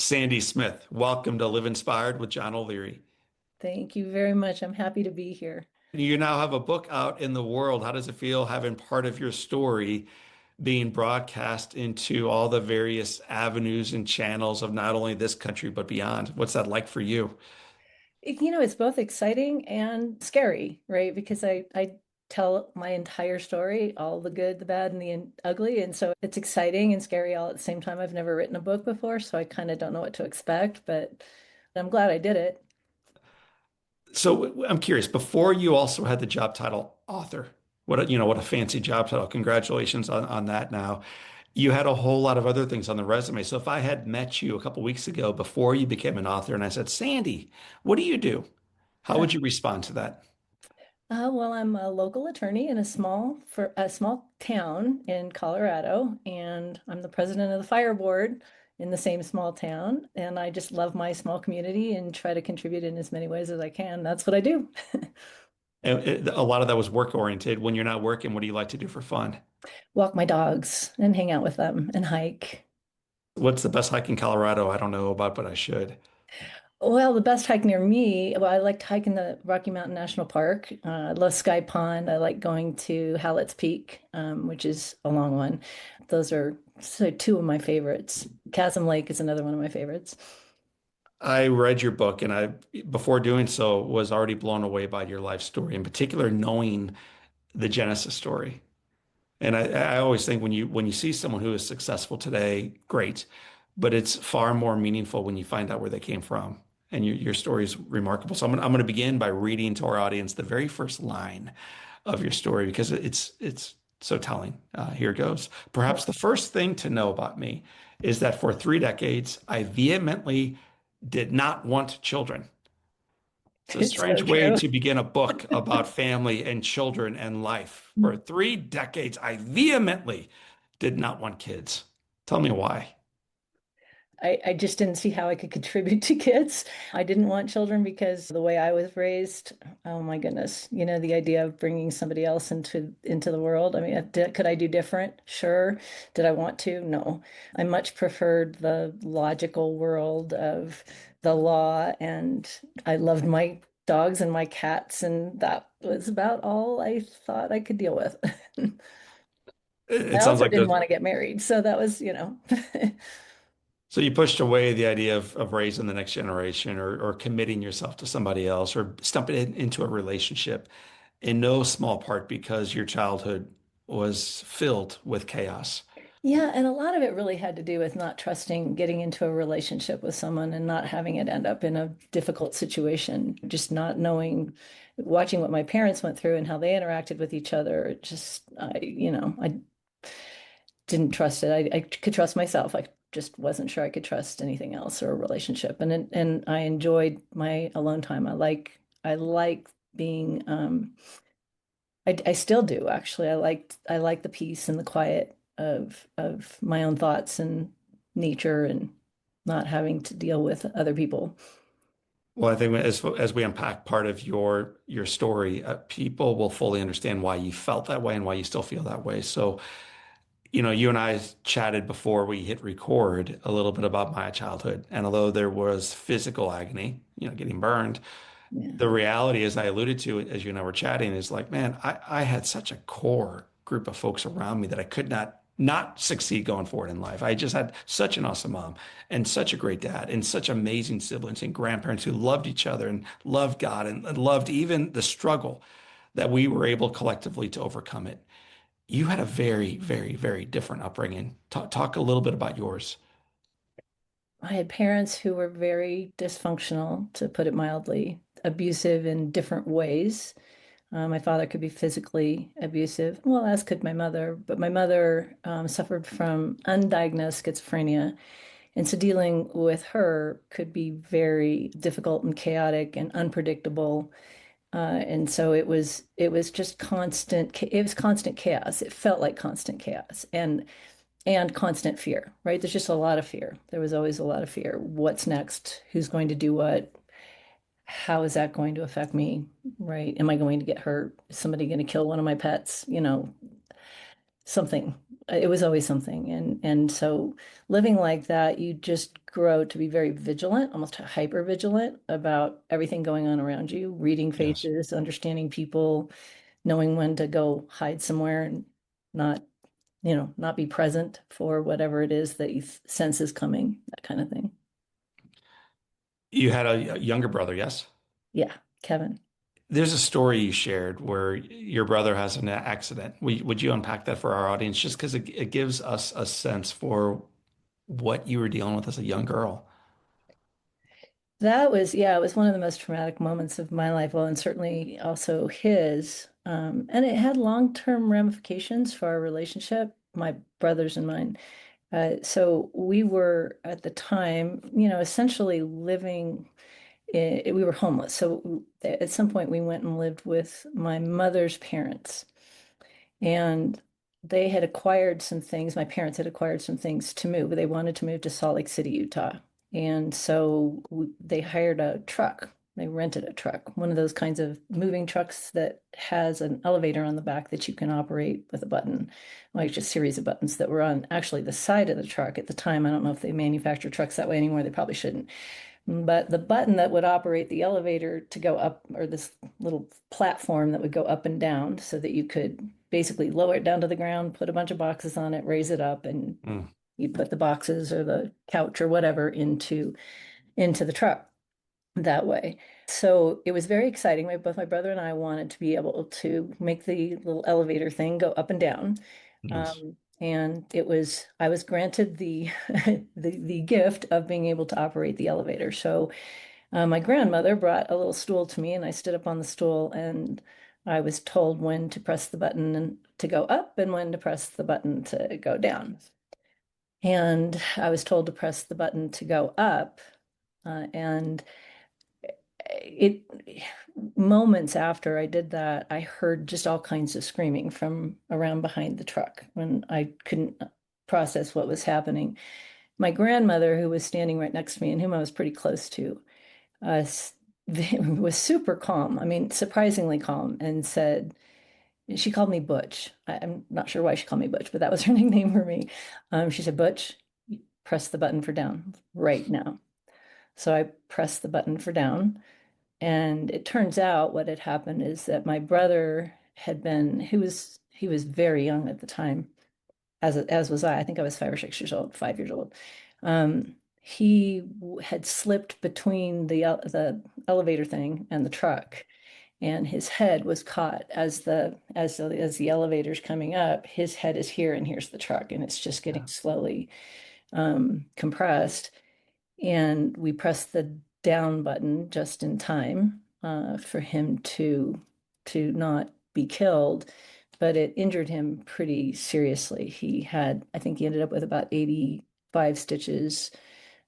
Sandy Smith, welcome to Live Inspired with John O'Leary. Thank you very much. I'm happy to be here. You now have a book out in the world. How does it feel having part of your story being broadcast into all the various avenues and channels of not only this country, but beyond? What's that like for you? It's both exciting and scary, right? Because I tell my entire story, all the good, the bad, and the ugly. And so it's exciting and scary all at the same time. I've never written a book before, so I kind of don't know what to expect, but I'm glad I did it. So I'm curious, before you also had the job title author, what a fancy job title. Congratulations on that now. You had a whole lot of other things on the resume. So if I had met you a couple weeks ago before you became an author and I said, Sandy, what do you do? How would you respond to that? Well, I'm a local attorney in a small town in Colorado, and I'm the president of the fire board in the same small town. And I just love my small community and try to contribute in as many ways as I can. That's what I do. A lot of that was work oriented. When you're not working, what do you like to do for fun? Walk my dogs and hang out with them and hike. What's the best hike in Colorado? I don't know about, but I should. Well, the best hike near me, well, I like to hike in the Rocky Mountain National Park. I love Sky Pond. I like going to Hallett's Peak, which is a long one. Those are two of my favorites. Chasm Lake is another one of my favorites. I read your book and before doing so, was already blown away by your life story, in particular, knowing the Genesis story. And I always think when you see someone who is successful today, great, but it's far more meaningful when you find out where they came from. And your story is remarkable. So I'm gonna begin by reading to our audience the very first line of your story because it's so telling. Here goes. Perhaps the first thing to know about me is that for 3 decades, I vehemently did not want children. It's a It's so strange way true. to begin a book about family and children and life. For 3 decades, I vehemently did not want kids. Tell me why. I just didn't see how I could contribute to kids. I didn't want children because the way I was raised, oh my goodness, the idea of bringing somebody else into the world. I mean, could I do different? Sure. Did I want to? No. I much preferred the logical world of the law, and I loved my dogs and my cats, and that was about all I thought I could deal with. I It sounds also like didn't the want to get married, so that was. so you pushed away the idea of raising the next generation or committing yourself to somebody else or stumping into a relationship in no small part because your childhood was filled with chaos. Yeah, and a lot of it really had to do with not trusting getting into a relationship with someone and not having it end up in a difficult situation. Just not knowing, watching what my parents went through and how they interacted with each other. I didn't trust it. I could trust myself. I just wasn't sure I could trust anything else or a relationship. And I enjoyed my alone time. I like being I still do actually. I like the peace and the quiet of my own thoughts and nature and not having to deal with other people. Well, I think as we unpack part of your story, people will fully understand why you felt that way and why you still feel that way. So, you and I chatted before we hit record a little bit about my childhood, and although there was physical agony, getting burned, Yeah. the reality, as I alluded to, as you and I were chatting, is like, man, I had such a core group of folks around me that I could not succeed going forward in life. I just had such an awesome mom and such a great dad and such amazing siblings and grandparents who loved each other and loved God and loved even the struggle that we were able collectively to overcome it. You had a very, very, very different upbringing. Talk a little bit about yours. I had parents who were very dysfunctional, to put it mildly, abusive in different ways. My father could be physically abusive, well, as could my mother, but my mother suffered from undiagnosed schizophrenia. And so dealing with her could be very difficult and chaotic and unpredictable. And so it was just constant chaos. It felt like constant chaos and constant fear, right? There's just a lot of fear. There was always a lot of fear. What's next? Who's going to do what? How is that going to affect me, right? Am I going to get hurt? Is somebody going to kill one of my pets? Something. It was always something. And so living like that, you just grow to be very vigilant, almost hyper vigilant about everything going on around you, reading Yes. faces, understanding people, knowing when to go hide somewhere and not, not be present for whatever it is that you sense is coming, that kind of thing. You had a younger brother, yes? Yeah, Kevin. There's a story you shared where your brother has an accident. Would you unpack that for our audience just because it gives us a sense for what you were dealing with as a young girl? That was, yeah, it was one of the most traumatic moments of my life. Well, and certainly also his. And it had long-term ramifications for our relationship, my brothers and mine. So we were at the time, essentially living, we were homeless. So at some point we went and lived with my mother's parents. And they had acquired some things. My parents had acquired some things to move. They wanted to move to Salt Lake City, Utah. And so they hired a truck. They rented a truck, one of those kinds of moving trucks that has an elevator on the back that you can operate with a button, like just a series of buttons that were on actually the side of the truck at the time. I don't know if they manufacture trucks that way anymore. They probably shouldn't. But the button that would operate the elevator to go up, or this little platform that would go up and down so that you could basically lower it down to the ground, put a bunch of boxes on it, raise it up, and Mm, you put the boxes or the couch or whatever into the truck that way. So it was very exciting. Both my brother and I wanted to be able to make the little elevator thing go up and down. yes. And I was granted the, the gift of being able to operate the elevator. So my grandmother brought a little stool to me, and I stood up on the stool, and I was told when to press the button and to go up and when to press the button to go down. And I was told to press the button to go up. And it moments after I did that, I heard just all kinds of screaming from around behind the truck when I couldn't process what was happening. My grandmother, who was standing right next to me and whom I was pretty close to, uh, was super calm. I mean, surprisingly calm, and said, she called me Butch. I'm not sure why she called me Butch, but that was her nickname for me. She said, Butch, press the button for down right now. So I pressed the button for down. And it turns out what had happened is that my brother had been, he was very young at the time, as was I. I think I was 5 or 6 years old, 5 years old. He had slipped between the elevator thing and the truck, and his head was caught as the elevator's coming up. His head is here, and here's the truck, and it's just getting Yeah. slowly compressed. And we pressed the down button just in time for him to not be killed, but it injured him pretty seriously. I think he ended up with about 85 stitches,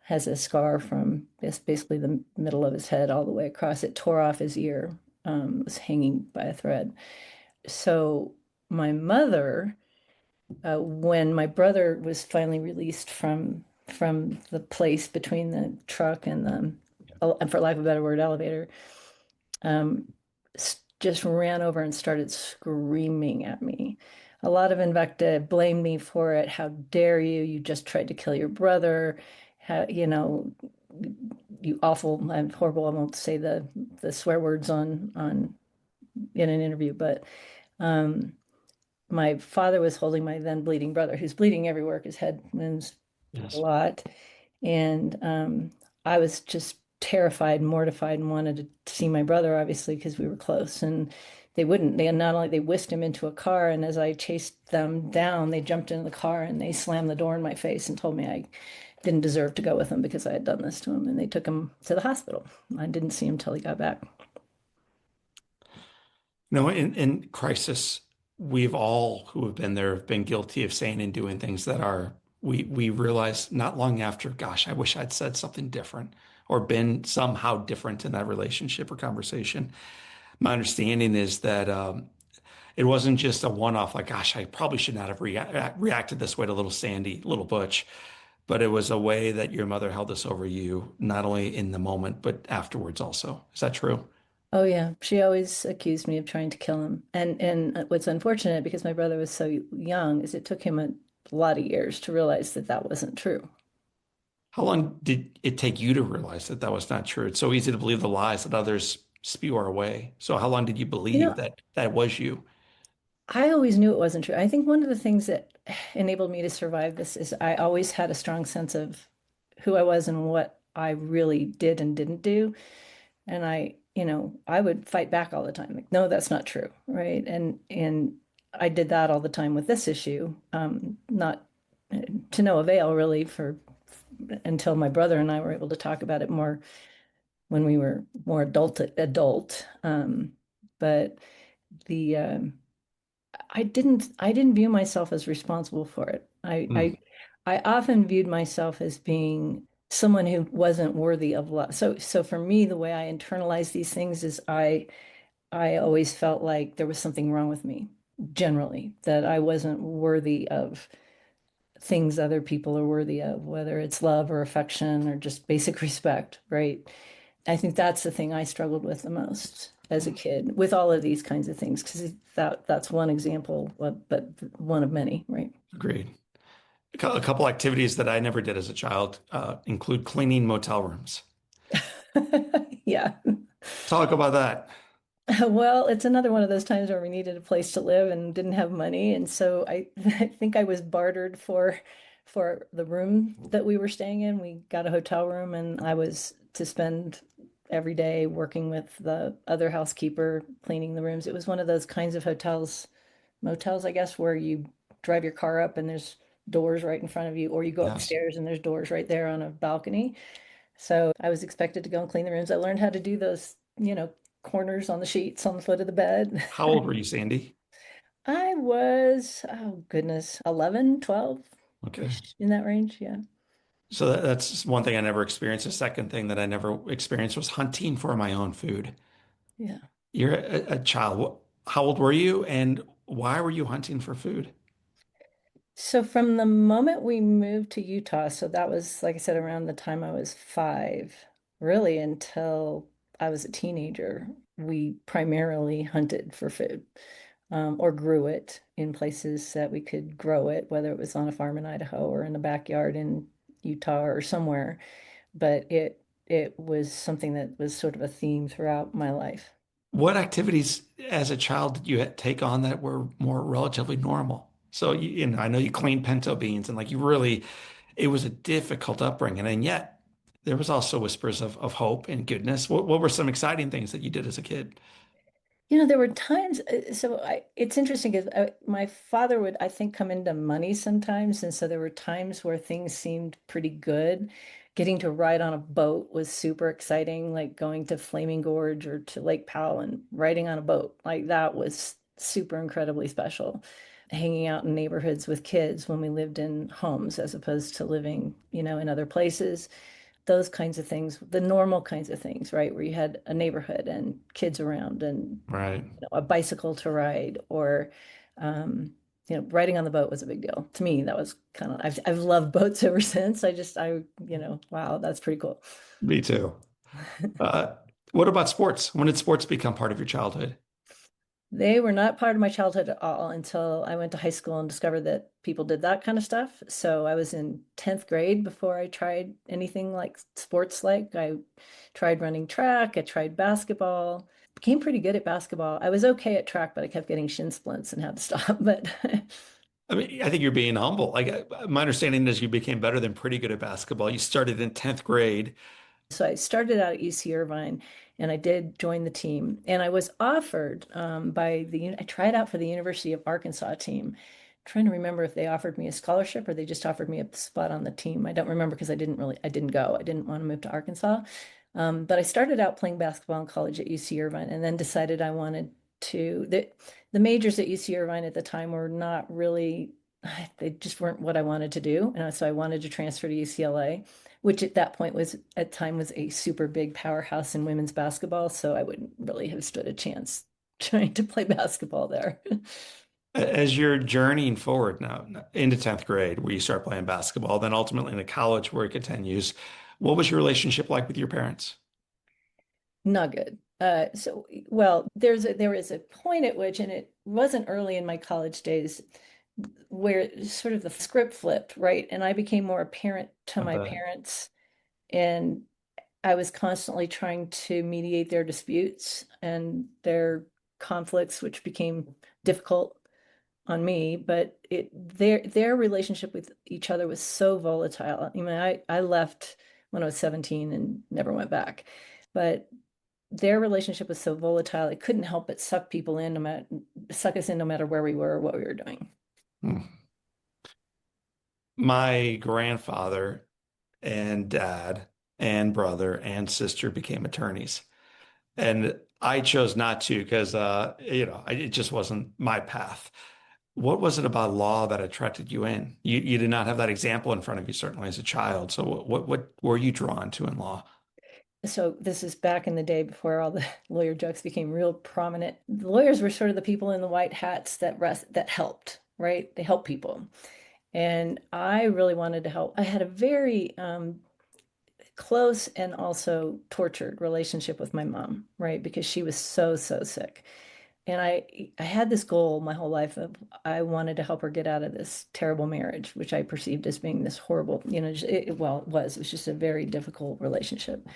has a scar from basically the middle of his head all the way across. It tore off his ear, was hanging by a thread. So my mother, when my brother was finally released from the place between the truck and the, and for lack of a better word, elevator, um, just ran over and started screaming at me. A lot of invective, blamed me for it. How dare you? You just tried to kill your brother. How, you awful, I'm horrible. I won't say the swear words on in an interview, but um, my father was holding my then bleeding brother, who's bleeding everywhere. His head wounds a Yes. lot. And I was just terrified, mortified, and wanted to see my brother, obviously, because we were close. And they wouldn't. They not only they whisked him into a car, and as I chased them down, they jumped into the car and they slammed the door in my face and told me I didn't deserve to go with them because I had done this to him. And they took him to the hospital. I didn't see him till he got back. No, in crisis, we've all who have been there have been guilty of saying and doing things that are we realize not long after, gosh, I wish I'd said something different or been somehow different in that relationship or conversation. My understanding is that it wasn't just a one-off, like, gosh, I probably should not have reacted this way to little Sandy, little Butch, but it was a way that your mother held this over you, not only in the moment, but afterwards also. Is that true? Oh yeah, she always accused me of trying to kill him. And what's unfortunate because my brother was so young is it took him a lot of years to realize that that wasn't true. How long did it take you to realize that that was not true? It's so easy to believe the lies that others spew our way. So how long did you You believe know, that that was you? I always knew it wasn't true. I think one of the things that enabled me to survive this is I always had a strong sense of who I was and what I really did and didn't do. And I would fight back all the time. Like, no, that's not true, right? And I did that all the time with this issue, not to no avail really for until my brother and I were able to talk about it more when we were more adult. But the I didn't view myself as responsible for it. Mm, I often viewed myself as being someone who wasn't worthy of love. So for me, the way I internalize these things is I always felt like there was something wrong with me, generally, that I wasn't worthy of things other people are worthy of, whether it's love or affection or just basic respect, right? I think that's the thing I struggled with the most as a kid with all of these kinds of things, because that's one example, but one of many, right? agreed. A couple activities that I never did as a child include cleaning motel rooms. Yeah. Talk about that. Well, it's another one of those times where we needed a place to live and didn't have money, and so I think I was bartered for the room that we were staying in. We got a hotel room, and I was to spend every day working with the other housekeeper cleaning the rooms. It was one of those kinds of motels, I guess, where you drive your car up and there's doors right in front of you, or you go Yes. upstairs and there's doors right there on a balcony. So I was expected to go and clean the rooms. I learned how to do those, corners on the sheets on the foot of the bed. How old were you, Sandy? I was, oh goodness, 11, Okay. 12-ish in that range. Yeah. So that's one thing I never experienced. The second thing that I never experienced was hunting for my own food. Yeah. You're a child. How old were you, and why were you hunting for food? So from the moment we moved to Utah, so that was, like I said, around the time I was 5, really until I was a teenager, we primarily hunted for food, or grew it in places that we could grow it, whether it was on a farm in Idaho or in a backyard in Utah or somewhere. But it was something that was sort of a theme throughout my life. What activities as a child did you take on that were more relatively normal? So I know you cleaned pinto beans and like you really, it was a difficult upbringing, and yet there was also whispers of hope and goodness. What were some exciting things that you did as a kid? There were times, it's interesting because my father would, I think, come into money sometimes. And so there were times where things seemed pretty good. Getting to ride on a boat was super exciting, like going to Flaming Gorge or to Lake Powell and riding on a boat. Like that was super incredibly special. Hanging out in neighborhoods with kids when we lived in homes as opposed to living, in other places, those kinds of things, the normal kinds of things, right? Where you had a neighborhood and kids around and Right. a bicycle to ride or riding on the boat was a big deal. To me, that was kind of I've loved boats ever since. Wow, that's pretty cool. Me too. Uh, what about sports? When did sports become part of your childhood? They were not part of my childhood at all until I went to high school and discovered that people did that kind of stuff. So I was in 10th grade before I tried anything like sports like. I tried running track, I tried basketball, became pretty good at basketball. I was okay at track, but I kept getting shin splints and had to stop. But I mean, I think you're being humble. Like my understanding is you became better than pretty good at basketball. You started in 10th grade. so I started out at UC Irvine and I did join the team. And I was offered I tried out for the University of Arkansas team. I'm trying to remember if they offered me a scholarship or they just offered me a spot on the team. I don't remember because I didn't go. I didn't want to move to Arkansas. But I started out playing basketball in college at UC Irvine and then decided I wanted the majors at UC Irvine at the time were not really, they just weren't what I wanted to do. And so I wanted to transfer to UCLA, which at that point was a super big powerhouse in women's basketball. So I wouldn't really have stood a chance trying to play basketball there. As you're journeying forward now into 10th grade, where you start playing basketball, then ultimately into college where it continues, what was your relationship like with your parents? Not good. Well, there is a point at which, and it wasn't early in my college days, where sort of the script flipped, right? And I became more a parent to I my bet. parents, and I was constantly trying to mediate their disputes and their conflicts, which became difficult on me. But their relationship with each other was so volatile. I mean, I left when I was 17 and never went back. But their relationship was so volatile, it couldn't help but suck us in no matter where we were or what we were doing. Hmm. My grandfather and dad and brother and sister became attorneys. And I chose not to because, it just wasn't my path. What was it about law that attracted you in? You did not have that example in front of you, certainly as a child. So what were you drawn to in law? So this is back in the day before all the lawyer jokes became real prominent. The lawyers were sort of the people in the white hats that helped, right? They helped people. And I really wanted to help. I had a very close and also tortured relationship with my mom, right? Because she was so, so sick. And I had this goal my whole life of I wanted to help her get out of this terrible marriage, which I perceived as being this horrible, well, it was just a very difficult relationship.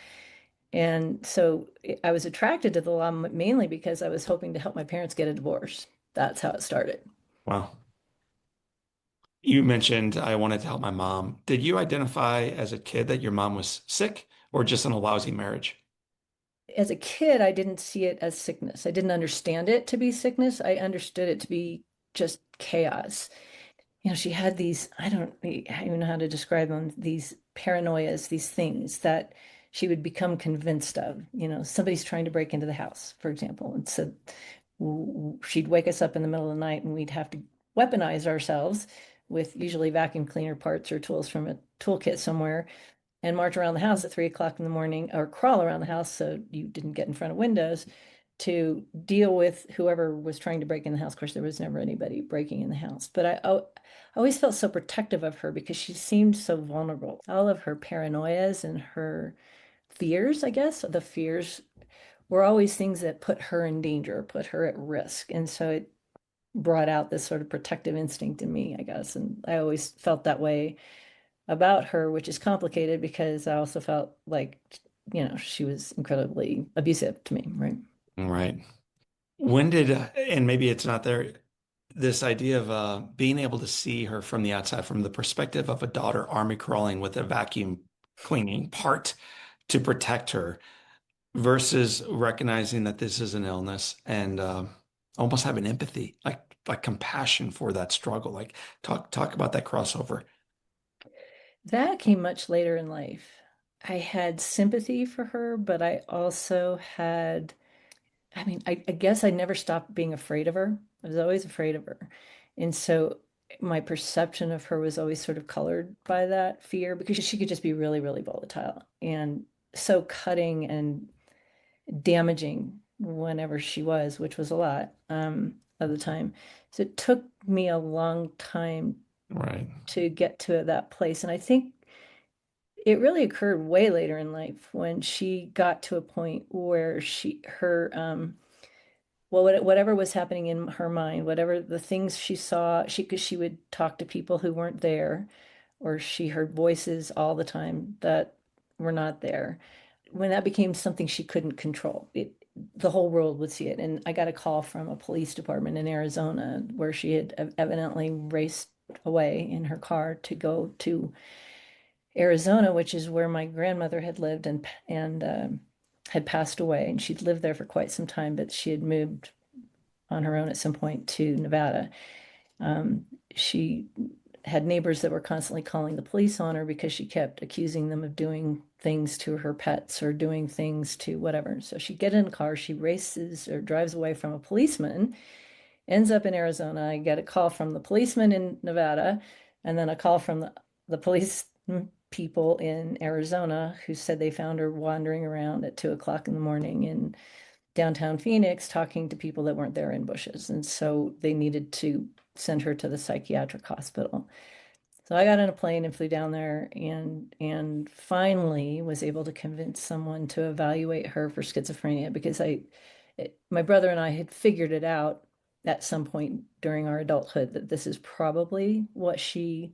And so I was attracted to the law mainly because I was hoping to help my parents get a divorce. That's how it started. Well, you mentioned I wanted to help my mom. Did you identify as a kid that your mom was sick or just in a lousy marriage? As a kid, I didn't see it as sickness. I didn't understand it to be sickness. I understood it to be just chaos. She had these, I don't even know how to describe them, these paranoias, these things that she would become convinced of. Somebody's trying to break into the house, for example. And so she'd wake us up in the middle of the night and we'd have to weaponize ourselves with usually vacuum cleaner parts or tools from a toolkit somewhere and march around the house at 3 o'clock in the morning or crawl around the house so you didn't get in front of windows to deal with whoever was trying to break in the house. Of course, there was never anybody breaking in the house, but I always felt so protective of her because she seemed so vulnerable. All of her paranoias and her fears, I guess, the fears were always things that put her in danger, put her at risk. And so it brought out this sort of protective instinct in me, I guess. And I always felt that way about her, which is complicated because I also felt like, she was incredibly abusive to me, right? Right. When did, and maybe it's not there, this idea of being able to see her from the outside, from the perspective of a daughter army crawling with a vacuum cleaning part to protect her versus recognizing that this is an illness and almost having empathy, like compassion for that struggle. Like talk about that crossover. That came much later in life. I had sympathy for her, but I also had, I mean, I guess I never stopped being afraid of her. I was always afraid of her. And so my perception of her was always sort of colored by that fear because she could just be really, really volatile and so cutting and damaging whenever she was, which was a lot of the time. So it took me a long time Right. to get to that place. And I think it really occurred way later in life when she got to a point where whatever was happening in her mind, whatever the things she saw, because she would talk to people who weren't there, or she heard voices all the time that were not there. When that became something she couldn't control, the whole world would see it. And I got a call from a police department in Arizona where she had evidently raced away in her car to go to Arizona, which is where my grandmother had lived and had passed away. And she'd lived there for quite some time, but she had moved on her own at some point to Nevada. She had neighbors that were constantly calling the police on her because she kept accusing them of doing things to her pets or doing things to whatever. So she'd get in a car, she races or drives away from a policeman, ends up in Arizona. I get a call from the policeman in Nevada, and then a call from the police people in Arizona who said they found her wandering around at 2 o'clock in the morning in downtown Phoenix talking to people that weren't there in bushes. And so they needed to send her to the psychiatric hospital. So I got on a plane and flew down there and finally was able to convince someone to evaluate her for schizophrenia because my brother and I had figured it out at some point during our adulthood that this is probably what she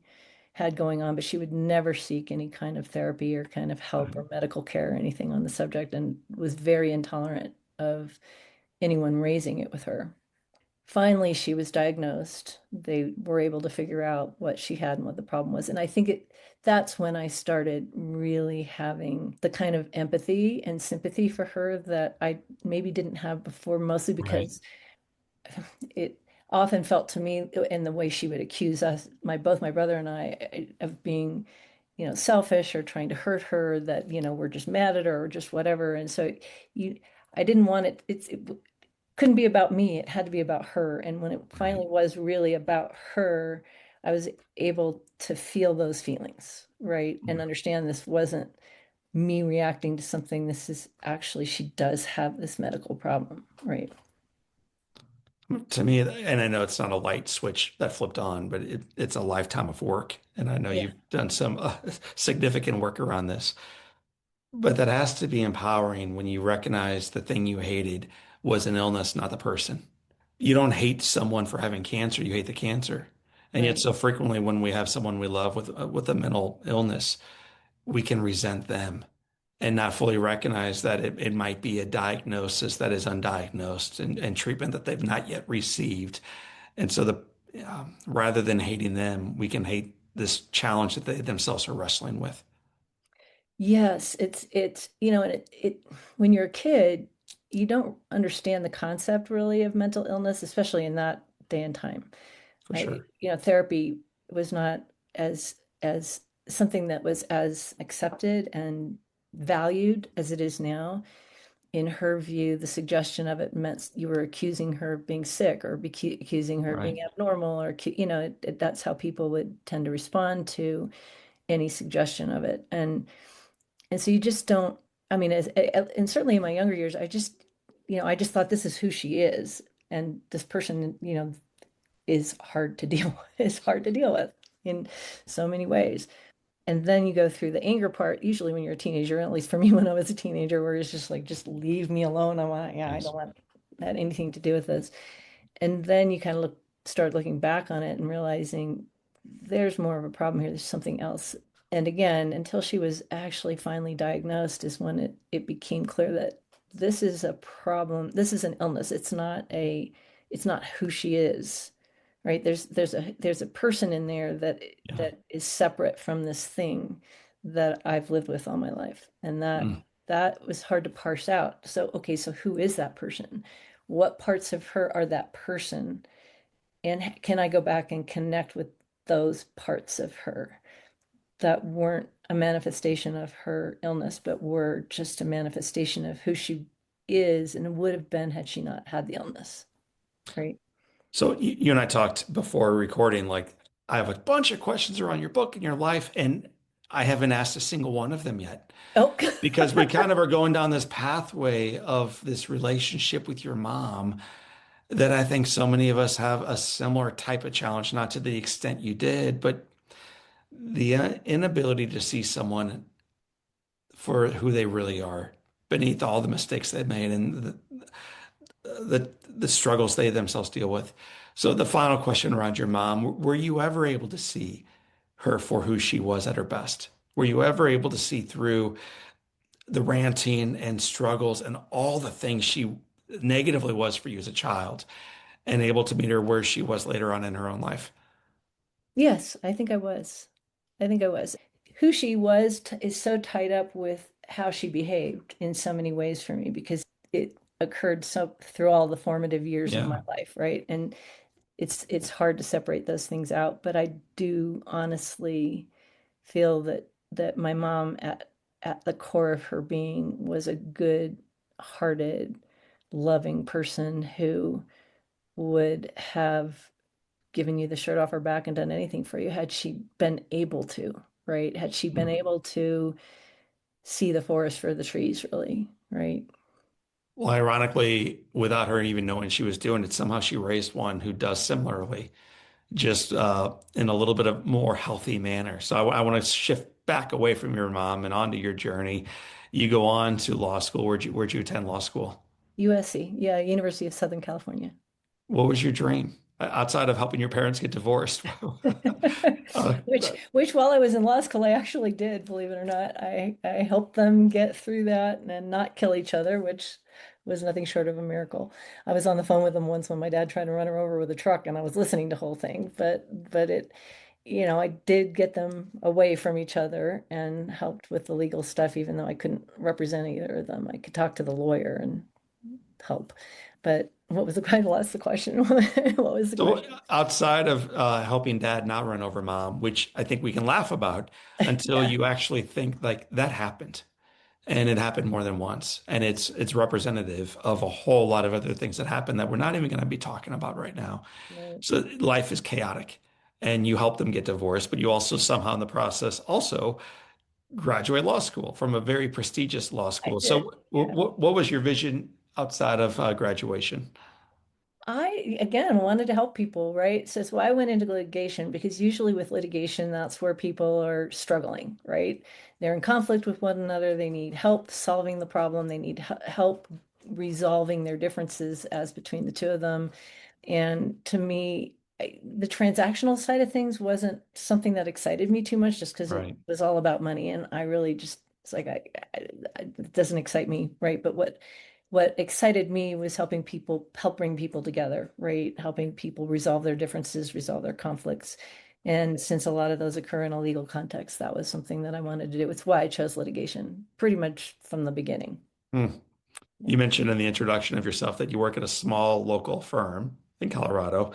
had going on, but she would never seek any kind of therapy or kind of help or medical care or anything on the subject and was very intolerant of anyone raising it with her. Finally, she was diagnosed. They were able to figure out what she had and what the problem was. And I think that's when I started really having the kind of empathy and sympathy for her that I maybe didn't have before, mostly Right. because it often felt to me in the way she would accuse us, both my brother and I, of being, selfish or trying to hurt her, that, we're just mad at her or just whatever. And so you, I didn't want it couldn't be about me. It had to be about her. And when it Right. finally was really about her, I was able to feel those feelings, right? And understand this wasn't me reacting to something. This is actually, she does have this medical problem, right? To me, and I know it's not a light switch that flipped on, but it's a lifetime of work. And I know Yeah. you've done some significant work around this. But that has to be empowering when you recognize the thing you hated was an illness, not the person. You don't hate someone for having cancer, you hate the cancer. And yet, Right. so frequently, when we have someone we love with a mental illness, we can resent them and not fully recognize that it might be a diagnosis that is undiagnosed and treatment that they've not yet received. And so, rather than hating them, we can hate this challenge that they themselves are wrestling with. Yes, and when you're a kid, you don't understand the concept really of mental illness, especially in that day and time. For sure. Therapy was not as something that was as accepted and valued as it is now. In her view, the suggestion of it meant you were accusing her of being sick or accusing her of Right. being abnormal, or that's how people would tend to respond to any suggestion of it. And so you just don't, I mean, and certainly in my younger years, I just thought this is who she is. And this person, is hard to deal is hard to deal with in so many ways. And then you go through the anger part, usually when you're a teenager, at least for me when I was a teenager, where it's just like, just leave me alone. I Yes. don't want that anything to do with this. And then you kind of start looking back on it and realizing there's more of a problem here. There's something else. And again, until she was actually finally diagnosed is when it became clear that this is a problem. This is an illness. It's not who she is, right? There's a person in there Yeah. that is separate from this thing that I've lived with all my life. And Mm. that was hard to parse out. So, okay, so who is that person? What parts of her are that person? And can I go back and connect with those parts of her that weren't a manifestation of her illness, but were just a manifestation of who she is and would have been had she not had the illness, right? So you and I talked before recording, like I have a bunch of questions around your book and your life, and I haven't asked a single one of them yet Oh, because we kind of are going down this pathway of this relationship with your mom that I think so many of us have a similar type of challenge, not to the extent you did, but the inability to see someone for who they really are beneath all the mistakes they've made and the struggles they themselves deal with. So the final question around your mom, were you ever able to see her for who she was at her best? Were you ever able to see through the ranting and struggles and all the things she negatively was for you as a child and able to meet her where she was later on in her own life? yes, I think I was. I think I was. Who she was is so tied up with how she behaved in so many ways for me because it occurred so through all the formative years of my Yeah. life, right? And it's hard to separate those things out, but I do honestly feel that my mom at the core of her being was a good-hearted, loving person who would have given you the shirt off her back and done anything for you had she been able to, right? Had she been able to see the forest for the trees, really, right? Well, ironically, without her even knowing she was doing it, somehow she raised one who does similarly, just in a little bit of more healthy manner. So I want to shift back away from your mom and onto your journey. You go on to law school. Where'd you attend law school? USC, yeah, University of Southern California. What was your dream outside of helping your parents get divorced? Uh, Which while I was in law school, I actually did, believe it or not. I helped them get through that and not kill each other, which was nothing short of a miracle. I was on the phone with them once when my dad tried to run her over with a truck, and I was listening to the whole thing. But it, I did get them away from each other and helped with the legal stuff, even though I couldn't represent either of them. I could talk to the lawyer and help. But what was the kind of ask the question? What was the So question? outside of helping dad not run over mom, which I think we can laugh about until Yeah. you actually think like that happened and it happened more than once. And it's representative of a whole lot of other things that happen that we're not even going to be talking about right now. Right. So life is chaotic and you help them get divorced, but you also somehow in the process also graduate law school from a very prestigious law I school. did. So Yeah. what was your vision outside of graduation? I, again, wanted to help people, right? So it's why I went into litigation because usually with litigation, that's where people are struggling, right? They're in conflict with one another. They need help solving the problem. They need help resolving their differences as between the two of them. And to me, the transactional side of things wasn't something that excited me too much just because it Right. was all about money. And I really just, it's like, it doesn't excite me, right? But what excited me was helping people, help bring people together, right? Helping people resolve their differences, resolve their conflicts. And since a lot of those occur in a legal context, that was something that I wanted to do. It's why I chose litigation pretty much from the beginning. Hmm. Yeah. You mentioned in the introduction of yourself that you work at a small local firm in Colorado,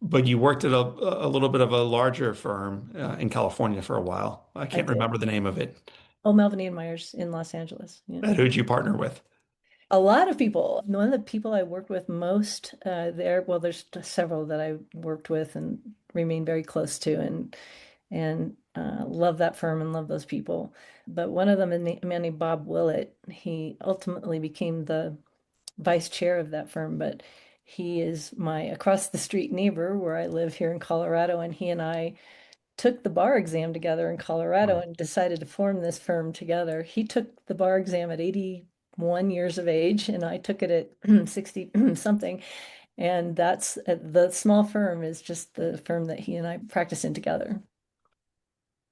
but you worked at a little bit of a larger firm in California for a while. I I can't did. remember the name of it. Oh, Melvin Ian Myers in Los Angeles. Yeah. And who'd you partner with? A lot of people. One of the people I worked with most there, well, there's several that I worked with and remain very close to and love that firm and love those people. But one of them, a man named Bob Willett, he ultimately became the vice chair of that firm, but he is my across the street neighbor where I live here in Colorado, and he and I took the bar exam together in Colorado Wow. and decided to form this firm together. He took the bar exam at 81 years of age, and I took it at 60 something. And that's the small firm is just the firm that he and I practice in together.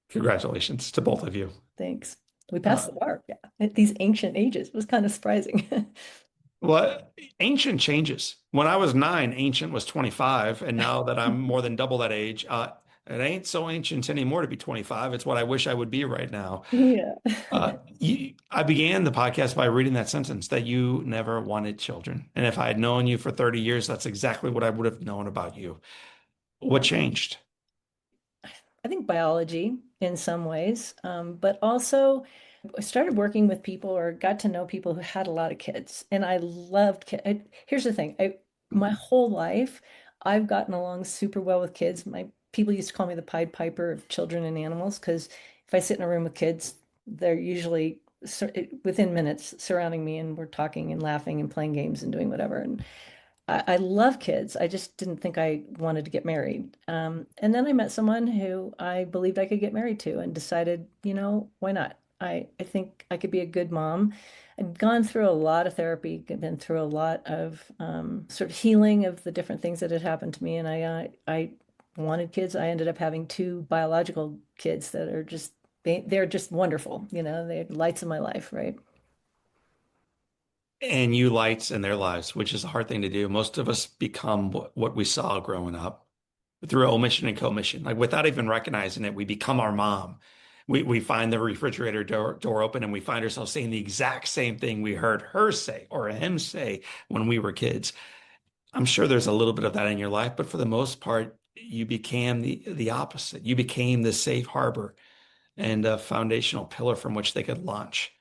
Congratulations to both of you. Thanks. We passed Uh, the bar, yeah, at these ancient ages. It was kind of surprising. well, ancient changes. When I was 9, ancient was 25, and now that I'm more than double that age, it ain't so ancient anymore to be 25. It's what I wish I would be right now. Yeah. I began the podcast by reading that sentence that you never wanted children. And if I had known you for 30 years, that's exactly what I would have known about you. What changed? I think biology in some ways, but also I started working with people or got to know people who had a lot of kids, and I loved kids. Here's the thing: my whole life, I've gotten along super well with kids. My people used to call me the Pied Piper of children and animals because if I sit in a room with kids, they're usually within minutes surrounding me, and we're talking and laughing and playing games and doing whatever. And I love kids. I just didn't think I wanted to get married. And then I met someone who I believed I could get married to and decided, why not? I think I could be a good mom. I'd gone through a lot of therapy, been through a lot of sort of healing of the different things that had happened to me. And I wanted kids. I ended up having two biological kids that are just, they're just wonderful. They're lights of my life, right? And you lights in their lives, which is a hard thing to do. Most of us become what we saw growing up through omission and commission. Like without even recognizing it, we become our mom. We find the refrigerator door open and we find ourselves saying the exact same thing we heard her say or him say when we were kids. I'm sure there's a little bit of that in your life, but for the most part, you became the opposite. You became the safe harbor and a foundational pillar from which they could launch.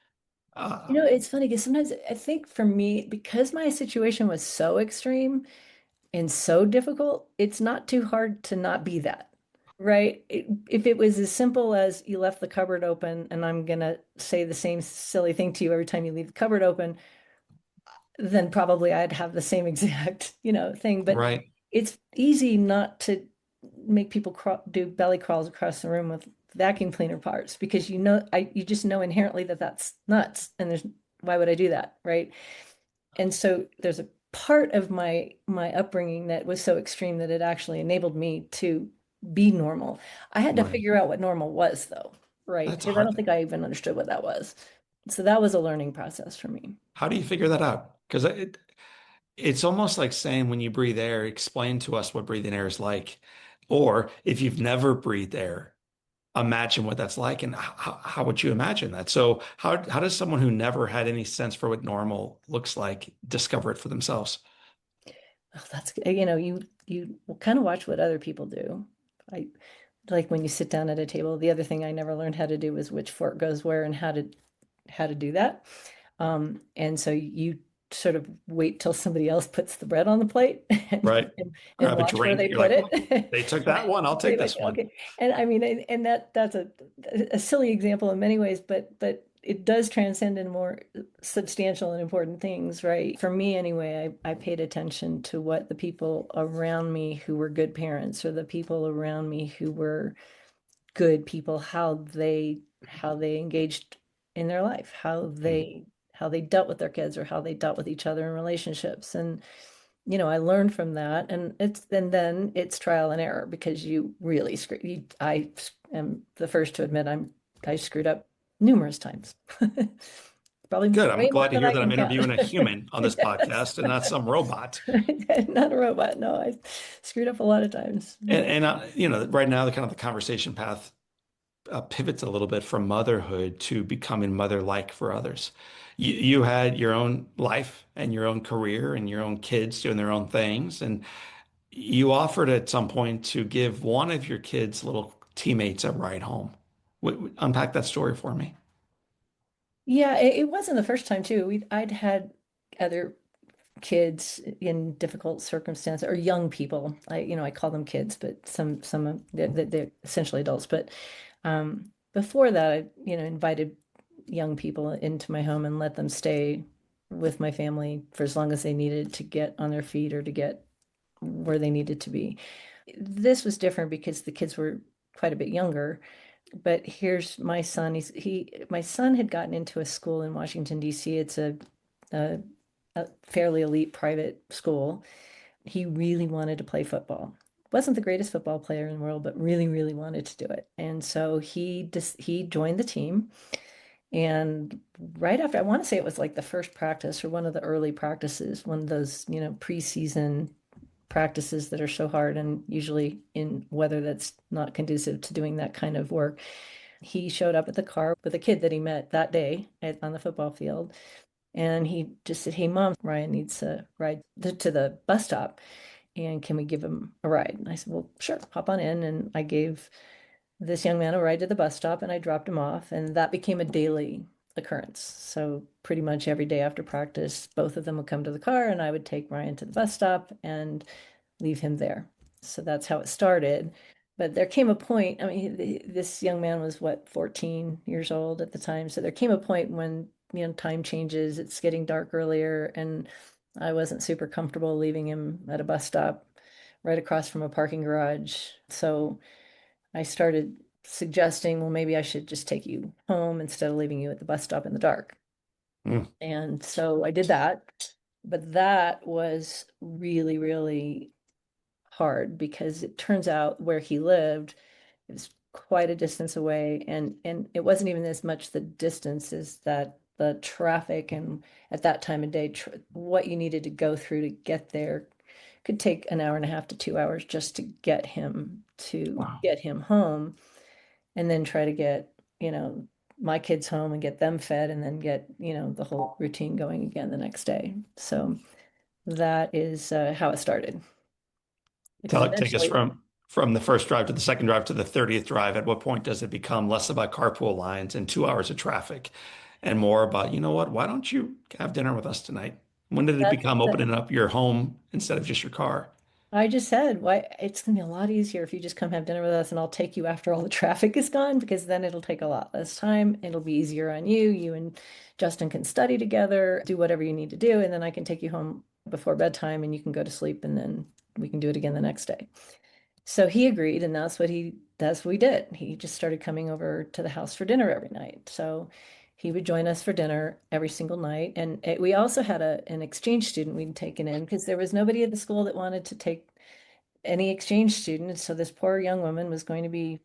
Uh, It's funny because sometimes I think for me, because my situation was so extreme and so difficult, it's not too hard to not be that, right? If it was as simple as you left the cupboard open and I'm gonna say the same silly thing to you every time you leave the cupboard open, then probably I'd have the same exact, thing. But right. it's easy not to make people do belly crawls across the room with vacuum cleaner parts because you just know inherently that that's nuts, and there's why would I do that, right? And so there's a part of my upbringing that was so extreme that it actually enabled me to be normal. I had to Right. figure out what normal was, though, right? That's Because I hard. don't think I even understood what that was. So that was a learning process for me. How do you figure that out? Because it's almost like saying when you breathe air, explain to us what breathing air is like. Or if you've never breathed air, imagine what that's like. And how would you imagine that? So how does someone who never had any sense for what normal looks like discover it for themselves? Oh, that's, you kind of watch what other people do. I like when you sit down at a table. The other thing I never learned how to do was which fork goes where and how to do that. And so you sort of wait till somebody else puts the bread on the plate Right? and Grab a watch where drink. they You're put like, well, it. they took that one. I'll Say take like, this one. okay. And I mean, and that's a silly example in many ways, but it does transcend into more substantial and important things, right? For me anyway, I paid attention to what the people around me who were good parents or the people around me who were good people, how they engaged in their life, how they dealt with their kids or how they dealt with each other in relationships. And I learned from that, and then it's trial and error because you really screw I am the first to admit I screwed up numerous times. Probably Good. I'm way more glad to than hear I that I'm can count. interviewing a human on this Yes. podcast and not some robot. Not a robot. No, I screwed up a lot of times. Right now, the kind of the conversation path pivots a little bit from motherhood to becoming mother-like for others. You had your own life and your own career and your own kids doing their own things, and you offered at some point to give one of your kids' little teammates a ride home. Unpack that story for me. Yeah, it wasn't the first time too. I'd had other kids in difficult circumstances or young people. I call them kids, but some of they're essentially adults. But before that, I invited young people into my home and let them stay with my family for as long as they needed to get on their feet or to get where they needed to be. This was different because the kids were quite a bit younger. But here's my son. My son had gotten into a school in Washington, D.C. It's a a fairly elite private school. He really wanted to play football. Wasn't the greatest football player in the world, but really, really wanted to do it. And so he joined the team. And right after, I want to say it was like the first practice or one of the early practices, one of those, preseason practices that are so hard and usually in weather that's not conducive to doing that kind of work. He showed up at the car with a kid that he met that day on the football field. And he just said, "Hey, Mom, Ryan needs a ride to the bus stop. And can we give him a ride?" And I said, "Well, sure, hop on in." And I gave this young man a ride to the bus stop and I dropped him off. And that became a daily occurrence. So pretty much every day after practice, both of them would come to the car and I would take Ryan to the bus stop and leave him there. So that's how it started. But there came a point, I mean, this young man was what, 14 years old at the time. So there came a point when, time changes, it's getting dark earlier, and I wasn't super comfortable leaving him at a bus stop right across from a parking garage. So I started suggesting, well, maybe I should just take you home instead of leaving you at the bus stop in the dark. Mm. And so I did that. But that was really, really hard because it turns out where he lived is quite a distance away, and it wasn't even as much the distance as that the traffic and at that time of day what you needed to go through to get there could take an hour and a half to 2 hours just to Wow. get him home, and then try to get my kids home and get them fed and then get the whole routine going again the next day. So that is how it started, because Take us eventually from the first drive to the second drive to the 30th drive. At what point does it become less about carpool lines and 2 hours of traffic and more about, you know what, why don't you have dinner with us tonight? When did it that's become opening up your home instead of just your car? I just said, why it's gonna be a lot easier if you just come have dinner with us and I'll take you after all the traffic is gone, because then it'll take a lot less time. It'll be easier on you. You and Justin can study together, do whatever you need to do, and then I can take you home before bedtime and you can go to sleep and then we can do it again the next day. So he agreed, and that's what we did. He just started coming over to the house for dinner every night. So He would join us for dinner every single night. And we also had an exchange student we'd taken in because there was nobody at the school that wanted to take any exchange students. So this poor young woman was going to be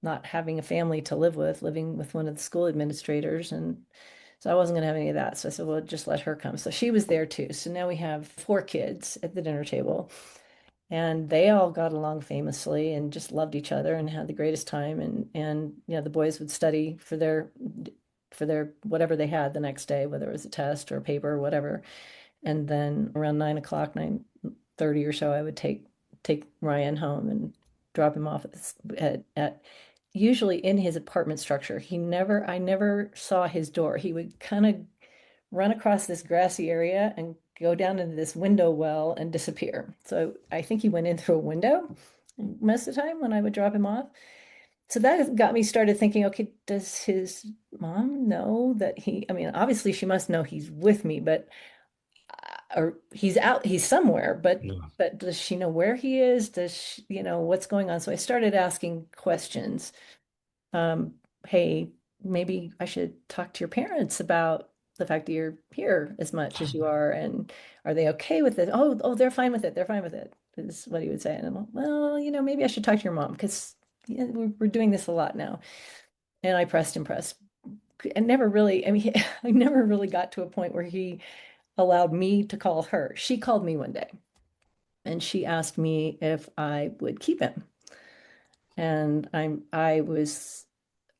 not having a family to live with, living with one of the school administrators. And so I wasn't going to have any of that. So I said, well, just let her come. So she was there too. So now we have four kids at the dinner table. And they all got along famously and just loved each other and had the greatest time. And the boys would study for their whatever they had the next day, whether it was a test or a paper or whatever. And then around 9 o'clock, 9:30 or so, I would take Ryan home and drop him off at usually in his apartment structure. I never saw his door. He would kind of run across this grassy area and go down into this window well and disappear. So I think he went in through a window most of the time when I would drop him off. So that got me started thinking, okay, does his mom know that I mean, obviously she must know he's with me, but or he's somewhere, Yeah. but does she know where he is? Does she, what's going on? So I started asking questions. Um, hey, maybe I should talk to your parents about the fact that you're here as much as you are, and are they okay with it? Oh, they're fine with it. They're fine with it, is what he would say. And I'm like, well, maybe I should talk to your mom because we're doing this a lot now. And I pressed and pressed. And never really, I mean, I never really got to a point where he allowed me to call her. She called me one day and she asked me if I would keep him. And I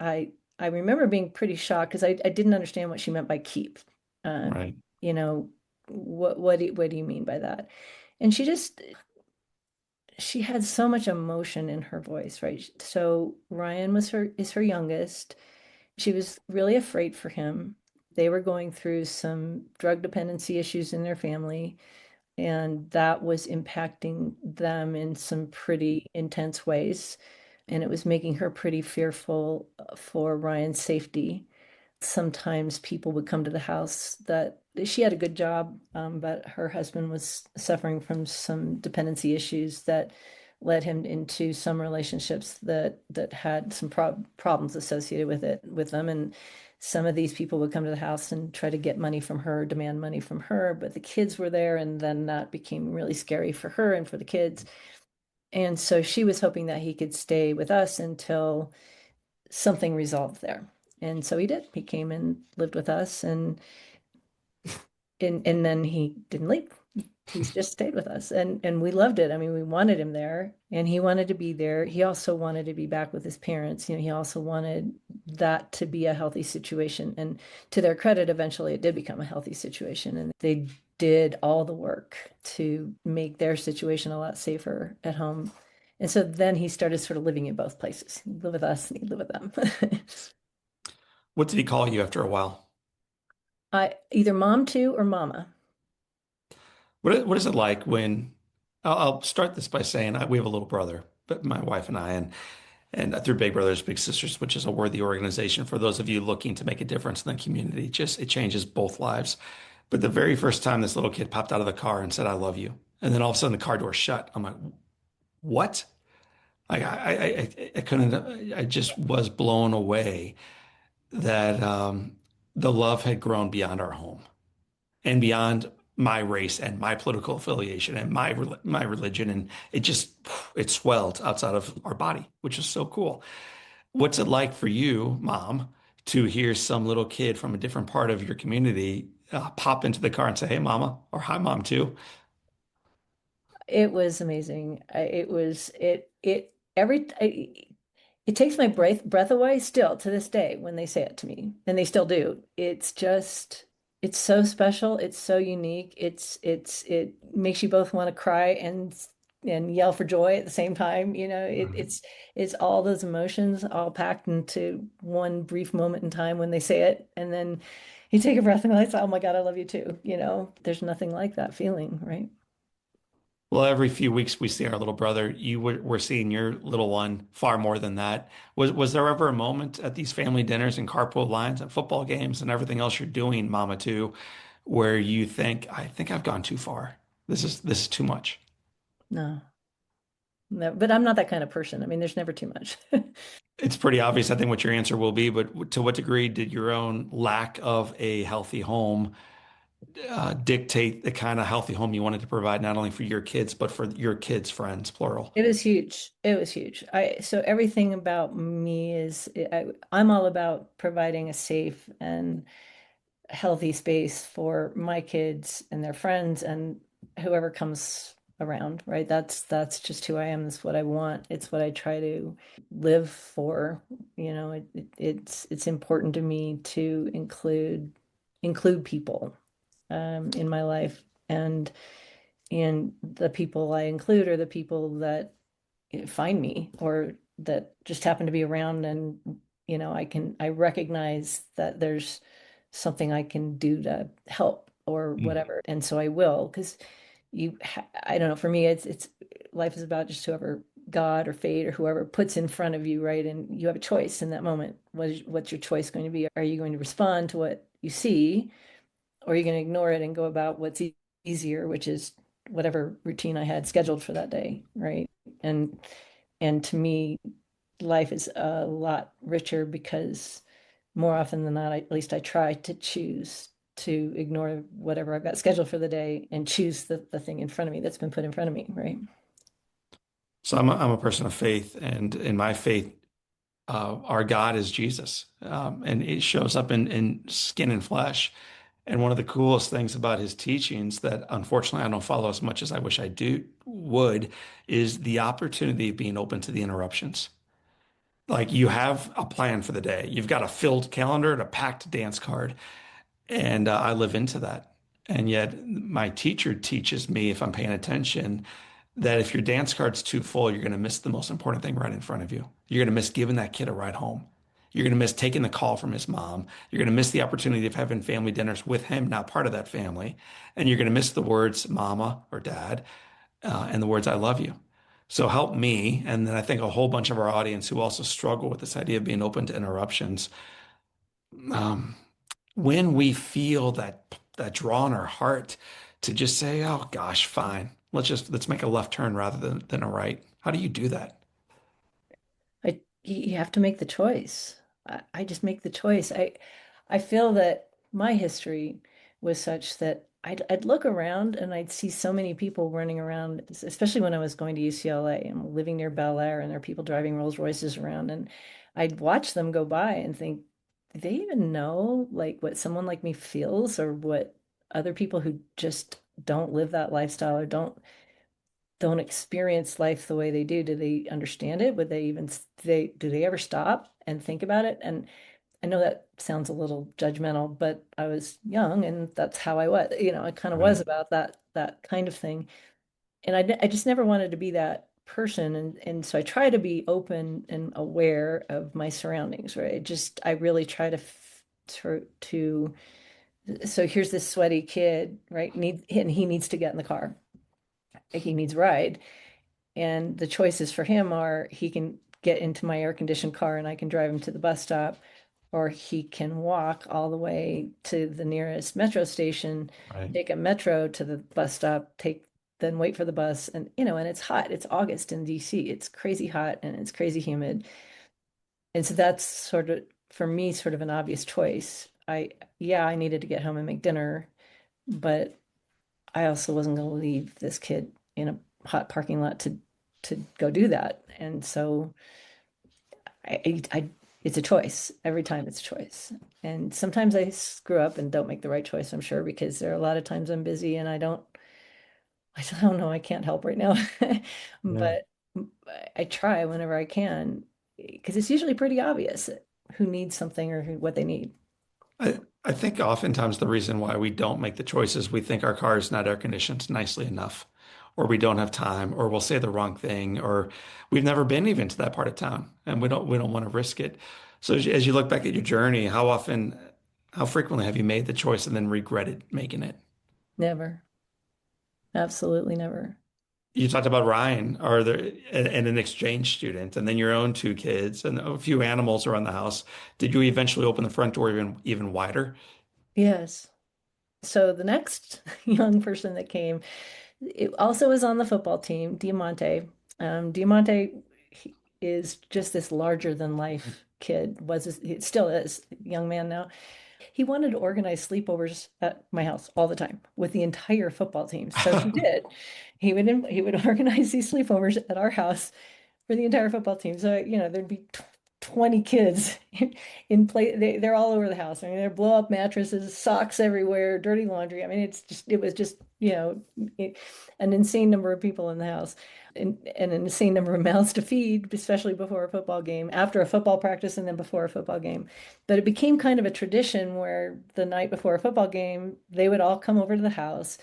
I remember being pretty shocked because I didn't understand what she meant by keep. Uh, Right. you know, what do you mean by that? And she had so much emotion in her voice, right? So Ryan is her youngest. She was really afraid for him. They were going through some drug dependency issues in their family, and that was impacting them in some pretty intense ways. And it was making her pretty fearful for Ryan's safety. Sometimes people would come to the house that she had a good job, but her husband was suffering from some dependency issues that led him into some relationships that had some problems associated with them. And some of these people would come to the house and try to get money from her, demand money from her, but the kids were there, and then that became really scary for her and for the kids. And so she was hoping that he could stay with us until something resolved there. And so he did. He came and lived with us, and then he didn't leave. He's just stayed with us, and we loved it. I mean, we wanted him there, and he wanted to be there. He also wanted to be back with his parents. He also wanted that to be a healthy situation. And to their credit, eventually it did become a healthy situation, and they did all the work to make their situation a lot safer at home. And so then he started sort of living in both places. He'd live with us and he'd live with them. What did he call you after a while? I either mom too or mama. What is it like when I'll start this by saying we have a little brother, but my wife and I, and through Big Brothers Big Sisters, which is a worthy organization for those of you looking to make a difference in the community. Just it changes both lives. But the very first time this little kid popped out of the car and said, "I love you," and then all of a sudden the car door shut, I'm like, "What?" I couldn't. I just was blown away that the love had grown beyond our home and beyond my race and my political affiliation and my religion, and it swelled outside of our body, which is so cool. What's it like for you, Mom, to hear some little kid from a different part of your community pop into the car and say, "Hey, Mama," or "Hi, Mom," too? It was amazing. It was it every it takes my breath away still to this day when they say it to me, and they still do. It's so special. It's so unique. It makes you both want to cry and yell for joy at the same time. Right. It's all those emotions all packed into one brief moment in time when they say it, and then you take a breath and like, oh my God, I love you too. There's nothing like that feeling, right? Well, every few weeks we see our little brother. We're seeing your little one far more than that. Was there ever a moment at these family dinners and carpool lines and football games and everything else you're doing, Mama, too, where you think, I think I've gone too far. This is too much. No, no, but I'm not that kind of person. I mean, there's never too much. It's pretty obvious, I think, what your answer will be, but to what degree did your own lack of a healthy home dictate the kind of healthy home you wanted to provide, not only for your kids, but for your kids' friends, plural? It was huge. It was huge. So everything about me is I'm all about providing a safe and healthy space for my kids and their friends and whoever comes around, right? That's just who I am. That's what I want. It's what I try to live for. It's important to me to include people in my life, and the people I include are the people that find me or that just happen to be around, and I recognize that there's something I can do to help or Mm. whatever, and so I will, because I don't know, for me it's life is about just whoever God or fate or whoever puts in front of you, right? And you have a choice in that moment. What's your choice going to be? Are you going to respond to what you see, or are you going to ignore it and go about what's easier, which is whatever routine I had scheduled for that day, right? And and to me, life is a lot richer because more often than not, at least I try to choose to ignore whatever I've got scheduled for the day and choose the thing in front of me that's been put in front of me, right? So I'm a person of faith, and in my faith, our God is Jesus, and it shows up in skin and flesh. And one of the coolest things about his teachings that unfortunately I don't follow as much as I wish I do would is the opportunity of being open to the interruptions. Like you have a plan for the day, you've got a filled calendar and a packed dance card, and I live into that. And yet my teacher teaches me, if I'm paying attention, that if your dance card's too full, you're going to miss the most important thing right in front of you. You're going to miss giving that kid a ride home. You're going to miss taking the call from his mom. You're going to miss the opportunity of having family dinners with him, not part of that family. And you're going to miss the words mama or dad and the words I love you. So help me. And then I think a whole bunch of our audience who also struggle with this idea of being open to interruptions. Um, when we feel that draw in our heart to just say, "Oh gosh, fine. Let's make a left turn rather than a right." How do you do that? You have to make the choice. I just make the choice. I feel that my history was such that I'd look around and I'd see so many people running around, especially when I was going to UCLA and living near Bel Air, and there are people driving Rolls Royces around, and I'd watch them go by and think, do they even know like what someone like me feels, or what other people who just don't live that lifestyle or don't experience life the way they do they understand it? Would they even do they ever stop and think about it? And I know that sounds a little judgmental, but I was young and that's how I was. I kind of Right. was about that kind of thing. And I just never wanted to be that person. And so I try to be open and aware of my surroundings, right? I really try to so here's this sweaty kid, right? And he needs to get in the car. He needs a ride. And the choices for him are he can get into my air conditioned car and I can drive him to the bus stop, or he can walk all the way to the nearest metro station, Right. take a metro to the bus stop, then wait for the bus. And it's hot. It's August in DC. It's crazy hot and it's crazy humid. And so that's sort of, for me, sort of an obvious choice. Yeah, I needed to get home and make dinner, but I also wasn't going to leave this kid in a hot parking lot to go do that. And so it's a choice. Every time it's a choice. And sometimes I screw up and don't make the right choice, I'm sure, because there are a lot of times I'm busy and I don't know, I can't help right now. Yeah. But I try whenever I can, because it's usually pretty obvious who needs something or what they need. I think oftentimes the reason why we don't make the choices, we think our car is not air conditioned nicely enough, or we don't have time, or we'll say the wrong thing, or we've never been even to that part of town, and we don't want to risk it. So as you look back at your journey, how frequently have you made the choice and then regretted making it? Never. Absolutely never. You talked about Ryan, or and an exchange student, and then your own two kids and a few animals around the house. Did you eventually open the front door even wider? Yes. So the next young person that also was on the football team, Diamante. Diamante, is just this larger than life kid. It still is, young man now. He wanted to organize sleepovers at my house all the time with the entire football team. So he did. He would organize these sleepovers at our house for the entire football team. So, there'd be 20 kids in play. They're all over the house. I mean, they're blow up mattresses, socks everywhere, dirty laundry. I mean, it was just, it, an insane number of people in the house and an insane number of mouths to feed, especially before a football game, after a football practice, and then before a football game. But it became kind of a tradition where the night before a football game, they would all come over to the house.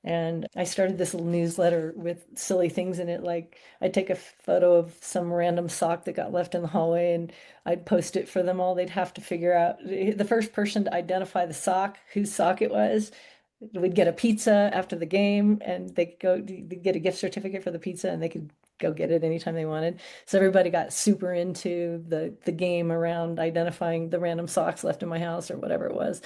And I started this little newsletter with silly things in it. Like I'd take a photo of some random sock that got left in the hallway and I'd post it for them all. They'd have to figure out the first person to identify the sock, whose sock it was. We'd get a pizza after the game and they could get a gift certificate for the pizza and they could go get it anytime they wanted. So everybody got super into the game around identifying the random socks left in my house or whatever it was.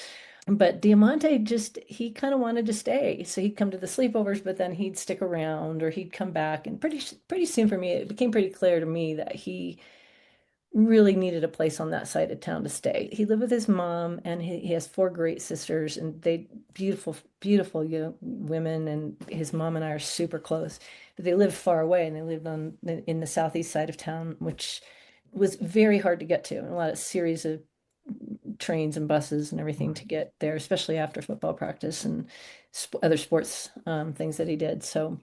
But Diamante he kind of wanted to stay. So he'd come to the sleepovers, but then he'd stick around or he'd come back. And pretty soon for me, it became pretty clear to me that he really needed a place on that side of town to stay. He lived with his mom and he has four great sisters and they beautiful, beautiful women. And his mom and I are super close, but they lived far away and they lived in the southeast side of town, which was very hard to get to. And a lot of series of trains and buses and everything to get there, especially after football practice and other sports things that he did. So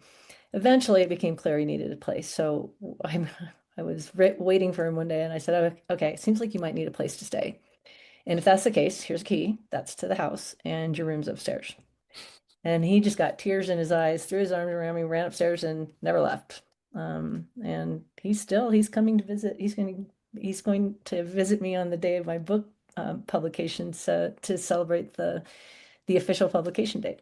eventually it became clear he needed a place. So I was waiting for him one day and I said, "Oh, okay, it seems like you might need a place to stay. And if that's the case, here's a key. That's to the house and your room's upstairs." And he just got tears in his eyes, threw his arms around me, ran upstairs and never left. And he's coming to visit. He's going to visit me on the day of my book publication to celebrate the official publication date.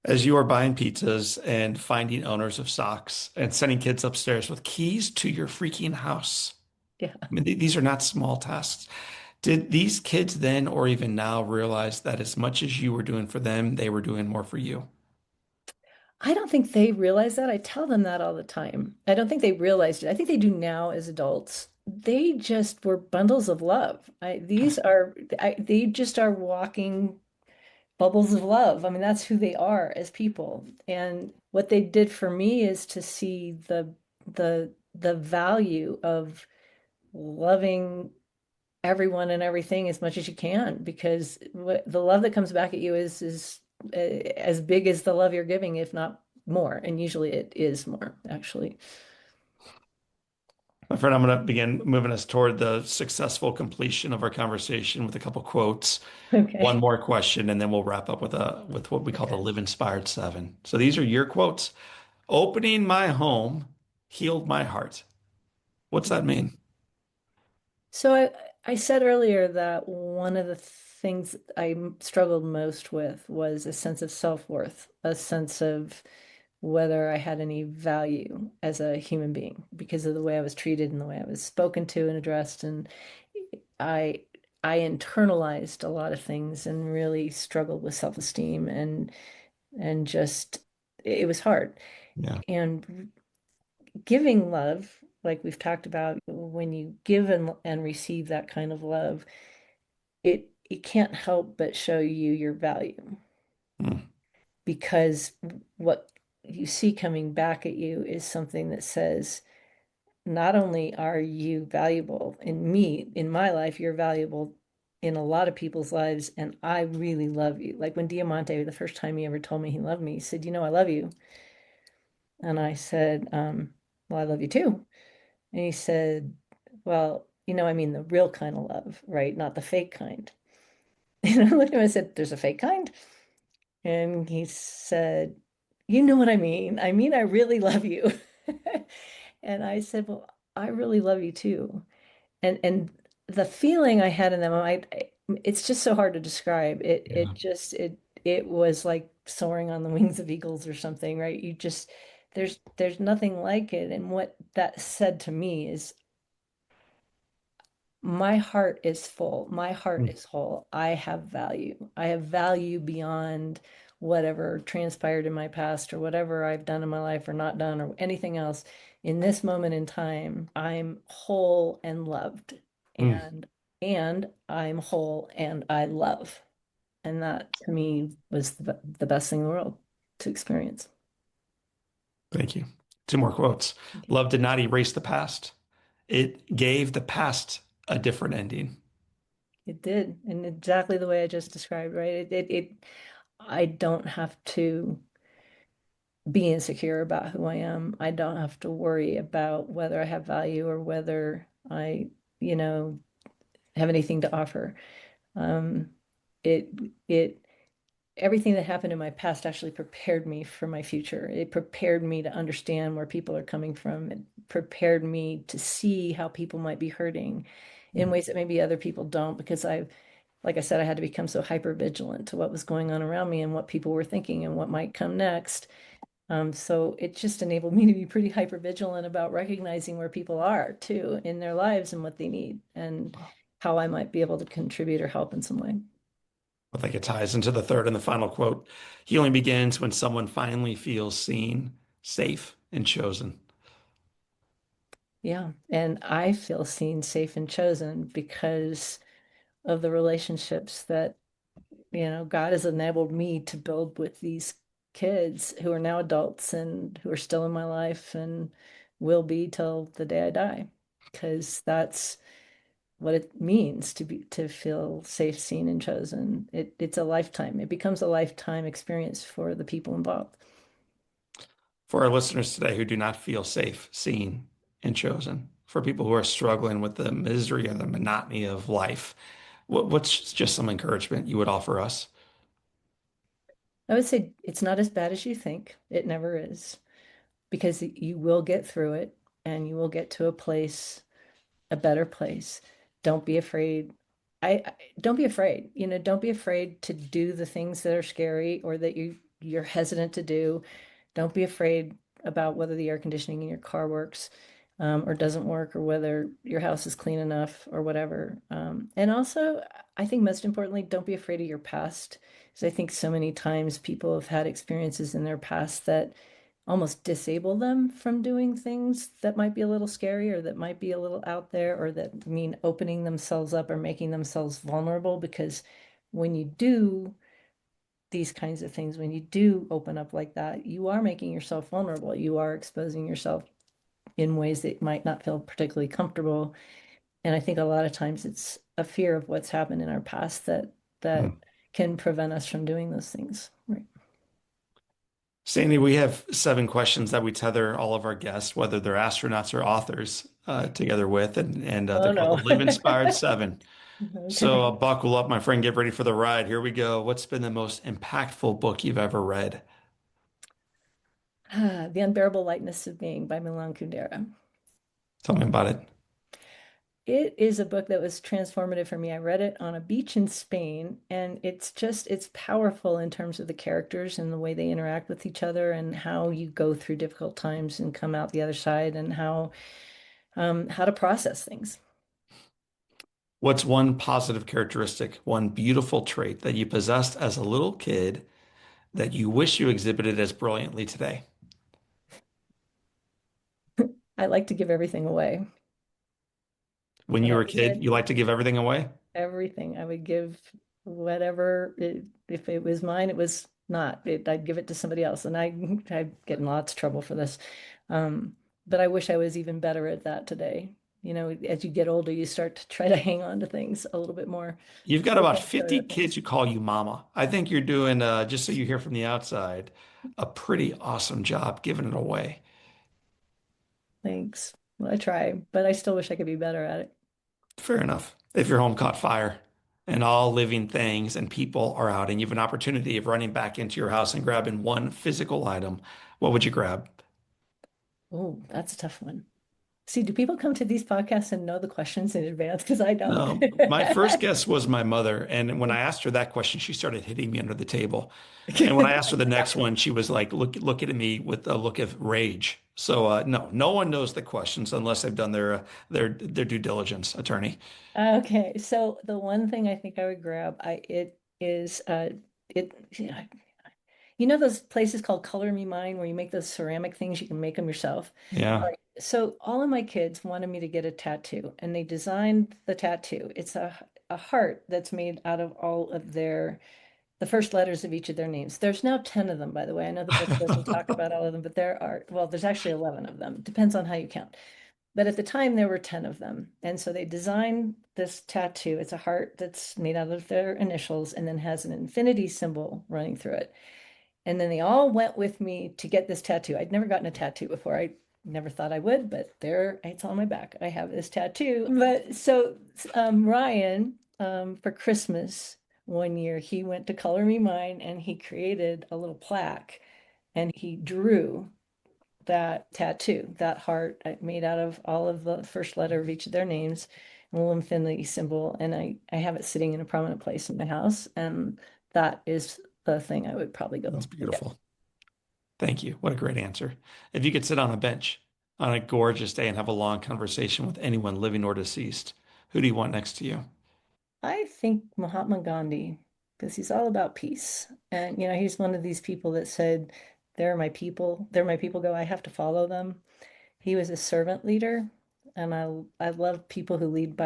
As you are buying pizzas and finding owners of socks and sending kids upstairs with keys to your freaking house. Yeah. I mean, these are not small tasks. Did these kids then or even now realize that as much as you were doing for them, they were doing more for you? I don't think they realize that. I tell them that all the time. I don't think they realized it. I think they do now as adults. They just were bundles of love. They just are walking bubbles of love. I mean, that's who they are as people. And what they did for me is to see the value of loving everyone and everything as much as you can, because the love that comes back at you is as big as the love you're giving, if not more. And usually it is more, actually. My friend, I'm going to begin moving us toward the successful completion of our conversation with a couple quotes. One Okay. more question, and then we'll wrap up with what we call the Okay. Live Inspired Seven. So these are your quotes. Opening my home healed my heart. What's that mean? So I said earlier that one of the things I struggled most with was a sense of self-worth, a sense of whether I had any value as a human being because of the way I was treated and the way I was spoken to and addressed. And I I internalized a lot of things and really struggled with self-esteem and just it was hard. Yeah. And giving love, like we've talked about, when you give and receive that kind of love, it can't help but show you your value Hmm. because what you see coming back at you is something that says, not only are you valuable in my life, you're valuable in a lot of people's lives, and I really love you. Like when Diamante, the first time he ever told me he loved me, he said, I love you. And I said, well, I love you too. And he said, well, I mean the real kind of love, right? Not the fake kind. And I looked at him and I said, there's a fake kind? And he said, you know what I mean? I mean, I really love you. And I said, well, I really love you too. And the feeling I had in them, it's just so hard to describe. Yeah. It was like soaring on the wings of eagles or something, right? There's nothing like it. And what that said to me is my heart is full. My heart Mm, is whole. I have value. I have value beyond whatever transpired in my past or whatever I've done in my life or not done or anything else. In this moment in time, I'm whole and loved. mm. And I'm whole and I love. And that to me was the best thing in the world to experience. Thank you. Two more quotes. Love did not erase the past. It gave the past a different ending. It did, and exactly the way I just described, right? I don't have to be insecure about who I am. I don't have to worry about whether I have value or whether I, you know, have anything to offer. Um, it, it, everything that happened in my past actually prepared me for my future. It prepared me to understand where people are coming from. It prepared me to see how people might be hurting in ways that maybe other people don't, because like I said, I had to become so hyper vigilant to what was going on around me and what people were thinking and what might come next. So it just enabled me to be pretty hyper vigilant about recognizing where people are too in their lives and what they need and how I might be able to contribute or help in some way. I think it ties into the third and the final quote. Healing begins when someone finally feels seen, safe, and chosen. Yeah. And I feel seen, safe, and chosen because of the relationships that, God has enabled me to build with these kids who are now adults and who are still in my life and will be till the day I die. Because that's what it means to feel safe, seen, and chosen. It's a lifetime. It becomes a lifetime experience for the people involved. For our listeners today who do not feel safe, seen, and chosen, for people who are struggling with the misery or the monotony of life, what's just some encouragement you would offer us? I would say it's not as bad as you think. It never is, because you will get through it and you will get to a better place. Don't be afraid. Don't be afraid. Don't be afraid to do the things that are scary or that you're hesitant to do. Don't be afraid about whether the air conditioning in your car works or doesn't work, or whether your house is clean enough or whatever. And also, I think most importantly, don't be afraid of your past. Because I think so many times people have had experiences in their past that almost disable them from doing things that might be a little scary or that might be a little out there or that mean opening themselves up or making themselves vulnerable. Because when you do these kinds of things, when you do open up like that, you are making yourself vulnerable. You are exposing yourself in ways that might not feel particularly comfortable. And I think a lot of times it's a fear of what's happened in our past that Hmm. can prevent us from doing those things. Right. Sandy, we have seven questions that we tether all of our guests, whether they're astronauts or authors, together with, and Oh they're called no. the Live Inspired Seven. So Okay. buckle up, my friend. Get ready for the ride. Here we go. What's been the most impactful book you've ever read? The Unbearable Lightness of Being by Milan Kundera. Tell me about it. It is a book that was transformative for me. I read it on a beach in Spain, and it's powerful in terms of the characters and the way they interact with each other and how you go through difficult times and come out the other side and how to process things. What's one positive characteristic, one beautiful trait that you possessed as a little kid that you wish you exhibited as brilliantly today? I like to give everything away. When When you I were a was a kid, you like to give everything away? everything. I would give whatever. If it was mine, it was not. I'd give it to somebody else, and I get in lots of trouble for this. Um, but I wish I was even better at that today. As you get older, you start to try to hang on to things a little bit more. You've got Hold about on to 50 other kids things. who call you mama. I think you're doing, just so you hear from the outside, a pretty awesome job giving it away. Thanks. Well, I try, but I still wish I could be better at it. Fair enough. If your home caught fire and all living things and people are out and you have an opportunity of running back into your house and grabbing one physical item, what would you grab? Oh, that's a tough one. See, do people come to these podcasts and know the questions in advance? Because I don't. My first guess was my mother. And when I asked her that question, she started hitting me under the table. And when I asked her the next one, she was like, looking at me with a look of rage. So no, no one knows the questions unless they've done their due diligence, attorney. Okay, so the one thing I think I would grab, it is it you know those places called Color Me Mine where you make those ceramic things, you can make them yourself. All Yeah. right. So all of my kids wanted me to get a tattoo, and they designed the tattoo. It's a heart that's made out of all of the first letters of each of their names. There's now 10 of them, by the way. I know the book doesn't talk about all of them, but well, there's actually 11 of them. Depends on how you count. But at the time, there were 10 of them. And so they designed this tattoo. It's a heart that's made out of their initials and then has an infinity symbol running through it. And then they all went with me to get this tattoo. I'd never gotten a tattoo before. I never thought I would, but there it's on my back. I have this tattoo. But so Ryan, for Christmas one year, he went to Color Me Mine and he created a little plaque and he drew that tattoo, that heart made out of all of the first letter of each of their names, a little infinity symbol. And I have it sitting in a prominent place in my house. And that is the thing I would probably That's go get. beautiful. Thank you. What a great answer. If you could sit on a bench on a gorgeous day and have a long conversation with anyone living or deceased, who do you want next to you? I think Mahatma Gandhi, because he's all about peace. And, he's one of these people that said, they're my people. They're my people go. I have to follow them. He was a servant leader. And I love people who lead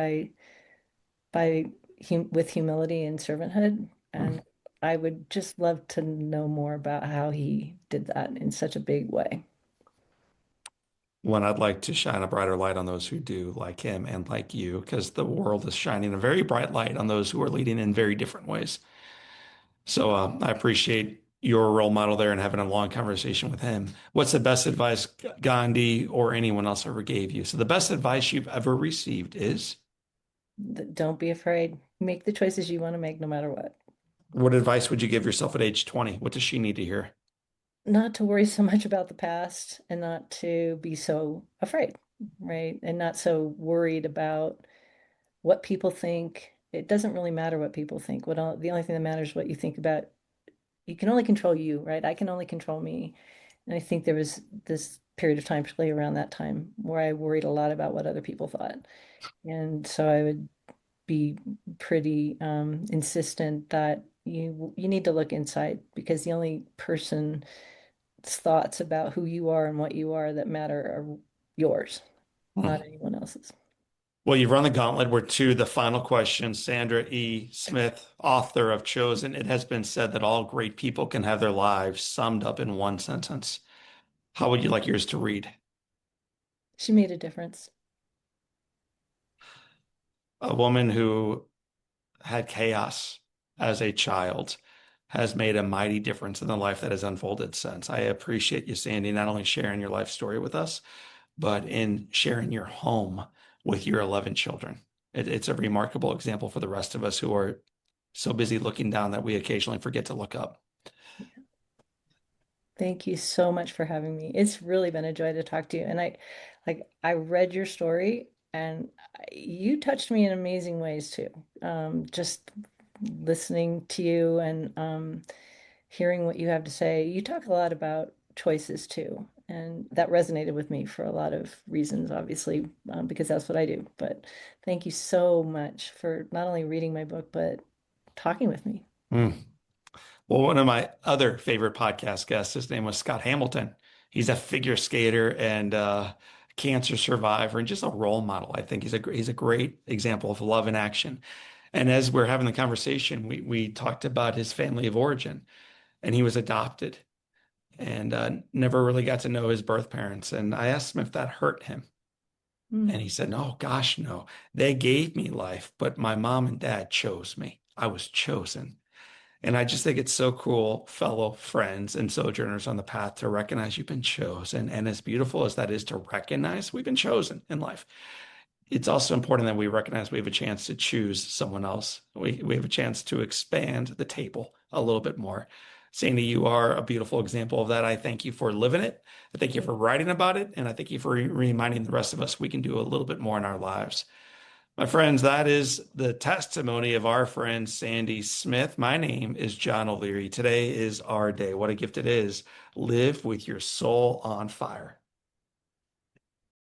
with humility and servanthood. And I would just love to know more about how he did that in such a big way. One, I'd like to shine a brighter light on those who do, like him and like you, because the world is shining a very bright light on those who are leading in very different ways. So I appreciate your role model there and having a long conversation with him. What's the best advice Gandhi or anyone else ever gave you? So the best advice you've ever received is, Don't be afraid. Make the choices you want to make no matter what. what advice would you give yourself at age 20? What does she need to hear? Not to worry so much about the past and not to be so afraid, right? And not so worried about what people think. It doesn't really matter what people think. The only thing that matters is what you think about. You can only control you, right? I can only control me. And I think there was this period of time, particularly around that time, where I worried a lot about what other people thought. And so I would be pretty insistent that you need to look inside because the only person's thoughts about who you are and what you are that matter are yours, not anyone else's. Well, you've run the gauntlet. We're to the final question. Sandra E. Smith, author of Chosen. It has been said that all great people can have their lives summed up in one sentence. How would you like yours to read? She made a difference. A woman who had chaos as a child has made a mighty difference in the life that has unfolded since. I appreciate you, Sandy, not only sharing your life story with us, but in sharing your home with your 11 children. It's a remarkable example for the rest of us who are so busy looking down that we occasionally forget to look up. Thank you so much for having me. It's really been a joy to talk to you. And I read your story and you touched me in amazing ways too. Just listening to you and hearing what you have to say. You talk a lot about choices too. And that resonated with me for a lot of reasons, obviously, because that's what I do. But thank you so much for not only reading my book, but talking with me. Mm. Well, one of my other favorite podcast guests, his name was Scott Hamilton. He's a figure skater and cancer survivor and just a role model. I think he's a great example of love in action. And as we're having the conversation, we talked about his family of origin, and he was adopted and never really got to know his birth parents. And I asked him if that hurt him. And Mm. he said, no, gosh, no. They gave me life, but my mom and dad chose me. I was chosen. And I just think it's so cool, fellow friends and sojourners on the path, to recognize you've been chosen. And as beautiful as that is to recognize we've been chosen in life, it's also important that we recognize we have a chance to choose someone else. We have a chance to expand the table a little bit more. Sandy, you are a beautiful example of that. I thank you for living it. I thank you for writing about it. And I thank you for reminding the rest of us we can do a little bit more in our lives. My friends, that is the testimony of our friend Sandy Smith. My name is John O'Leary. Today is our day. What a gift it is. Live with your soul on fire.